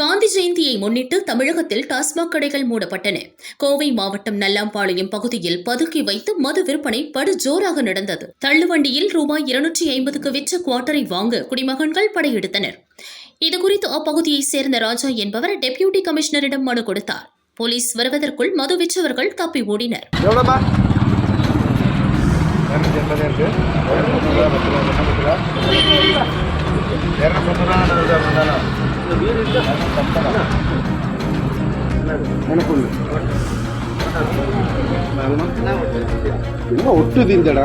காந்தி ஜெயந்தியை முன்னிட்டு தமிழகத்தில் டாஸ்மாக் கடைகள் மூடப்பட்டன. கோவை மாவட்டம் நல்லாம்பாளையம் பகுதியில் பதுக்கி வைத்து மது விற்பனை படுஜோராக நடந்தது. தள்ளுவண்டியில் ரூபாய் 250க்கு விற்ற குவார்ட்டரை வாங்க குடிமகன்கள் படையெடுத்தனர். இதுகுறித்து அப்பகுதியைச் சேர்ந்த ராஜா என்பவர் டெப்யூட்டி கமிஷனரிடம் மனு கொடுத்தார். போலீஸ் வருவதற்குள் மது விற்றவர்கள் தப்பி ஓடினர். ஒட்டுதீந்தடா